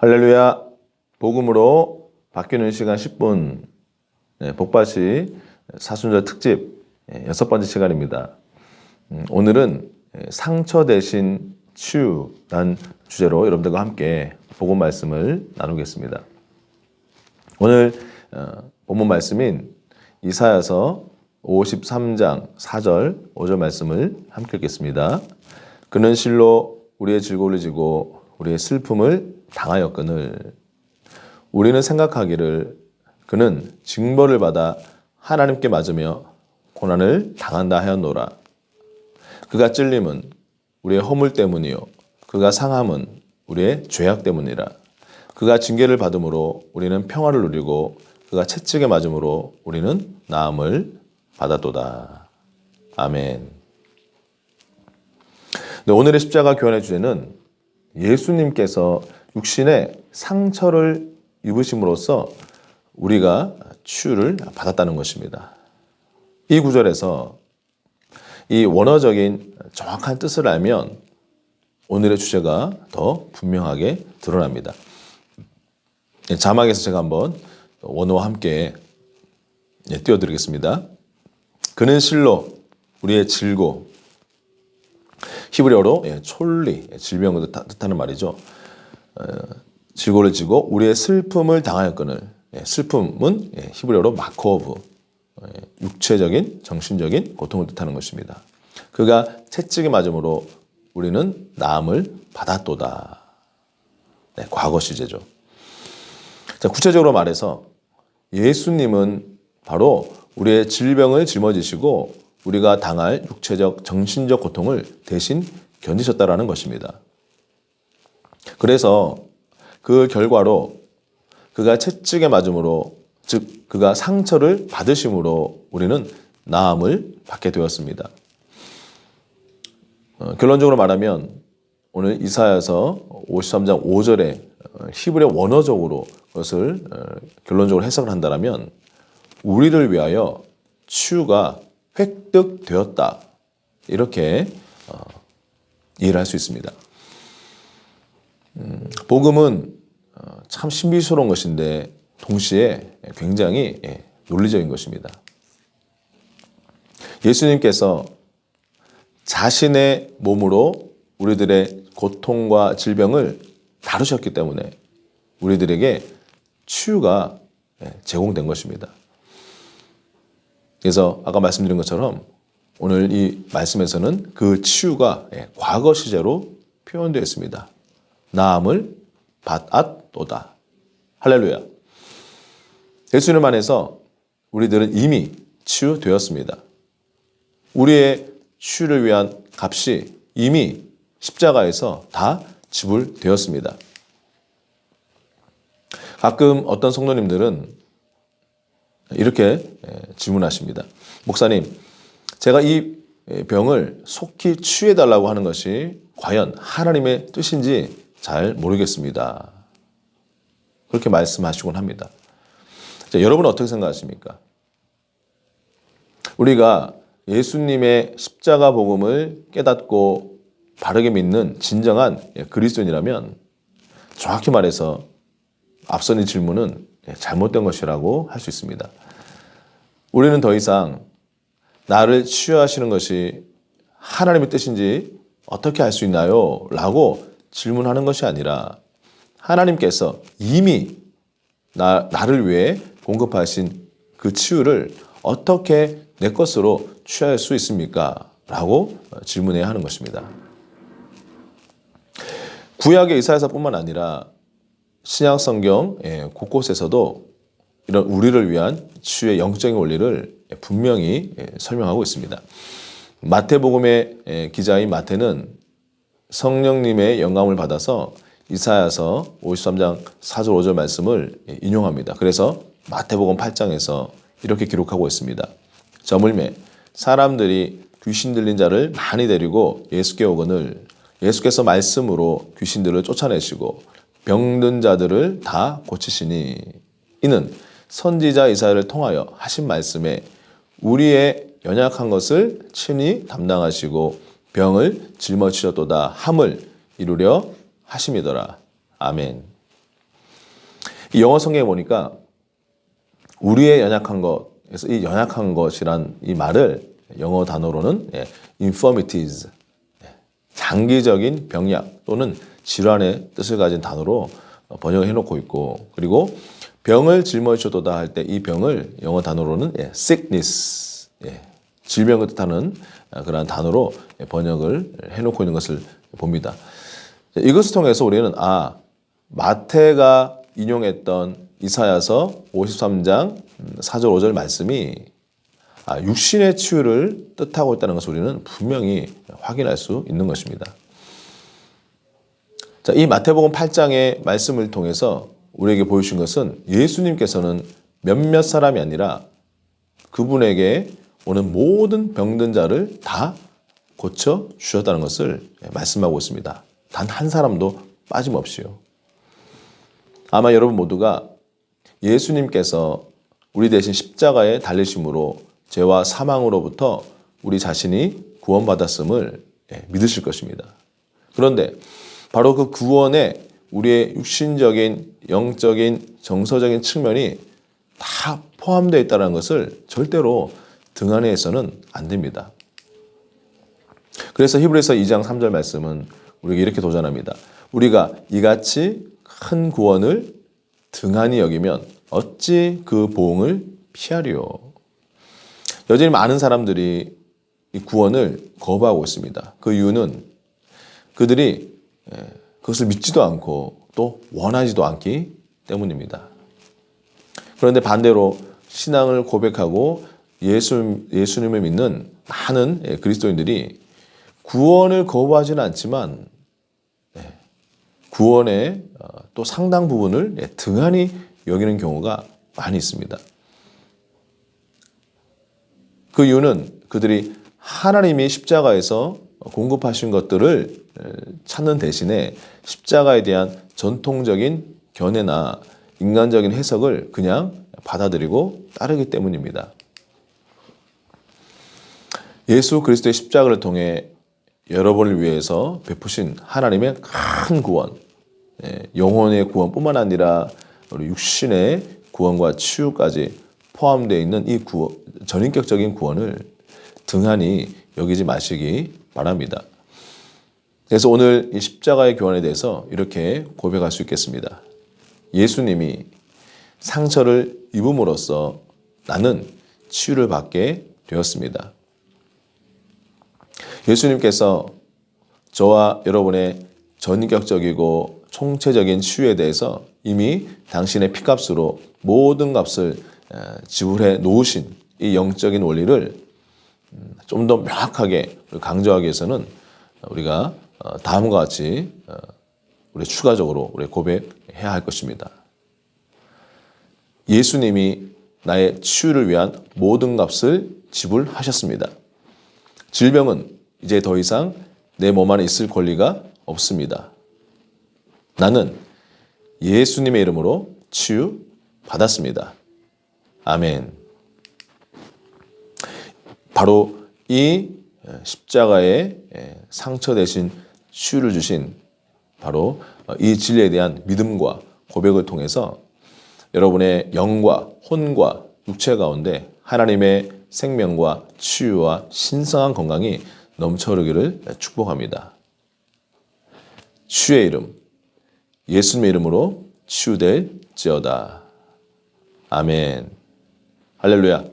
할렐루야. 복음으로 바뀌는 시간 10분 복바시 사순절 특집 6번째 시간입니다. 오늘은 상처 대신 치유란 주제로 여러분들과 함께 복음 말씀을 나누겠습니다. 오늘 본문 말씀인 이사야서 53장 4절 5절 말씀을 함께 읽겠습니다. 그는 실로 우리의 질고를 지고 우리의 슬픔을 당하였거늘 우리는 생각하기를 그는 징벌을 받아 하나님께 맞으며 고난을 당한다 하였노라. 그가 찔림은 우리의 허물 때문이요 그가 상함은 우리의 죄악 때문이라. 그가 징계를 받음으로 우리는 평화를 누리고 그가 채찍에 맞음으로 우리는 나음을 받았도다. 아멘. 네, 오늘의 십자가 교환의 주제는 예수님께서 육신의 상처를 입으심으로써 우리가 치유를 받았다는 것입니다. 이 구절에서 이 원어적인 정확한 뜻을 알면 오늘의 주제가 더 분명하게 드러납니다. 자막에서 제가 한번 원어와 함께 띄워드리겠습니다. 그는 실로 우리의 질고, 히브리어로 촐리, 질병을 뜻하는 말이죠. 질고를 지고 우리의 슬픔을 당하였거늘. 슬픔은 히브리어로 마코브, 육체적인, 정신적인 고통을 뜻하는 것입니다. 그가 채찍에 맞음으로 우리는 나음을 받았도다. 과거 시제죠. 자, 구체적으로 말해서 예수님은 바로 우리의 질병을 짊어지시고 우리가 당할 육체적, 정신적 고통을 대신 견디셨다라는 것입니다. 그래서 그 결과로 그가 채찍에 맞음으로, 즉 그가 상처를 받으심으로 우리는 나음을 받게 되었습니다. 결론적으로 말하면 오늘 이사야서 53장 5절에 히브리어 원어적으로 그것을 결론적으로 해석을 한다면 우리를 위하여 치유가 획득되었다. 이렇게 이해를 할 수 있습니다. 복음은 참 신비스러운 것인데 동시에 굉장히 논리적인 것입니다. 예수님께서 자신의 몸으로 우리들의 고통과 질병을 다루셨기 때문에 우리들에게 치유가 제공된 것입니다. 그래서 아까 말씀드린 것처럼 오늘 이 말씀에서는 그 치유가 과거 시제로 표현되어 있습니다. 나음을 받았도다. 할렐루야. 예수님 안에서 우리들은 이미 치유되었습니다. 우리의 치유를 위한 값이 이미 십자가에서 다 지불되었습니다. 가끔 어떤 성도님들은 이렇게 질문하십니다. 목사님, 제가 이 병을 속히 치유해달라고 하는 것이 과연 하나님의 뜻인지 잘 모르겠습니다. 그렇게 말씀하시곤 합니다. 자, 여러분은 어떻게 생각하십니까? 우리가 예수님의 십자가 복음을 깨닫고 바르게 믿는 진정한 그리스도인이라면 정확히 말해서 앞선 이 질문은 잘못된 것이라고 할 수 있습니다. 우리는 더 이상 나를 치유하시는 것이 하나님의 뜻인지 어떻게 알 수 있나요? 라고 질문하는 것이 아니라 하나님께서 이미 나를 위해 공급하신 그 치유를 어떻게 내 것으로 취할 수 있습니까? 라고 질문해야 하는 것입니다. 구약의 이사야서뿐만 아니라 신약 성경 곳곳에서도 이런 우리를 위한 치유의 영적인 원리를 분명히 설명하고 있습니다. 마태복음의 기자인 마태는 성령님의 영감을 받아서 이사야서 53장 4절 5절 말씀을 인용합니다. 그래서 마태복음 8장에서 이렇게 기록하고 있습니다. 저물매 사람들이 귀신 들린 자를 많이 데리고 예수께 오거늘 예수께서 말씀으로 귀신들을 쫓아내시고 병든 자들을 다 고치시니 이는 선지자 이사야를 통하여 하신 말씀에 우리의 연약한 것을 친히 담당하시고 병을 짊어지셨도다 함을 이루려 하심이더라. 아멘. 이 영어 성경에 보니까 우리의 연약한 것에서 이 연약한 것이란 이 말을 영어 단어로는 infirmities, 장기적인 병약 또는 질환의 뜻을 가진 단어로 번역을 해놓고 있고, 그리고 병을 짊어지셔도다 할 때 이 병을 영어 단어로는 sickness, 질병을 뜻하는 그러한 단어로 번역을 해놓고 있는 것을 봅니다. 이것을 통해서 우리는 마태가 인용했던 이사야서 53장 4절 5절 말씀이 육신의 치유를 뜻하고 있다는 것을 우리는 분명히 확인할 수 있는 것입니다. 자, 이 마태복음 8장의 말씀을 통해서 우리에게 보여주신 것은 예수님께서는 몇몇 사람이 아니라 그분에게 오는 모든 병든 자를 다 고쳐 주셨다는 것을 말씀하고 있습니다. 단 한 사람도 빠짐없이요. 아마 여러분 모두가 예수님께서 우리 대신 십자가에 달리심으로 죄와 사망으로부터 우리 자신이 구원받았음을 믿으실 것입니다. 그런데 바로 그 구원에 우리의 육신적인, 영적인, 정서적인 측면이 다 포함되어 있다는 것을 절대로 등한히해서는 안 됩니다. 그래서 히브리서 2장 3절 말씀은 우리에게 이렇게 도전합니다. 우리가 이같이 큰 구원을 등한히 여기면 어찌 그 보응을 피하리요. 여전히 많은 사람들이 이 구원을 거부하고 있습니다. 그 이유는 그들이 그것을 믿지도 않고 또 원하지도 않기 때문입니다. 그런데 반대로 신앙을 고백하고 예수님을 믿는 많은 그리스도인들이 구원을 거부하지는 않지만 구원의 또 상당 부분을 등한히 여기는 경우가 많이 있습니다. 그 이유는 그들이 하나님이 십자가에서 공급하신 것들을 찾는 대신에 십자가에 대한 전통적인 견해나 인간적인 해석을 그냥 받아들이고 따르기 때문입니다. 예수 그리스도의 십자가를 통해 여러분을 위해서 베푸신 하나님의 큰 구원, 영혼의 구원뿐만 아니라 우리 육신의 구원과 치유까지 포함되어 있는 이 전인격적인 구원을 등한히 여기지 마시기 바랍니다. 그래서 오늘 이 십자가의 교훈에 대해서 이렇게 고백할 수 있겠습니다. 예수님이 상처를 입음으로써 나는 치유를 받게 되었습니다. 예수님께서 저와 여러분의 전인격적이고 총체적인 치유에 대해서 이미 당신의 피값으로 모든 값을 지불해 놓으신 이 영적인 원리를 좀 더 명확하게 강조하기 위해서는 우리가 다음과 같이 우리 추가적으로 우리 고백해야 할 것입니다. 예수님이 나의 치유를 위한 모든 값을 지불하셨습니다. 질병은 이제 더 이상 내 몸 안에 있을 권리가 없습니다. 나는 예수님의 이름으로 치유 받았습니다. 아멘. 바로 이 십자가의 상처 대신 치유를 주신 바로 이 진리에 대한 믿음과 고백을 통해서 여러분의 영과 혼과 육체 가운데 하나님의 생명과 치유와 신성한 건강이 넘쳐 흐르기를 축복합니다. 주의 이름, 예수님의 이름으로 치유될지어다. 아멘. 할렐루야.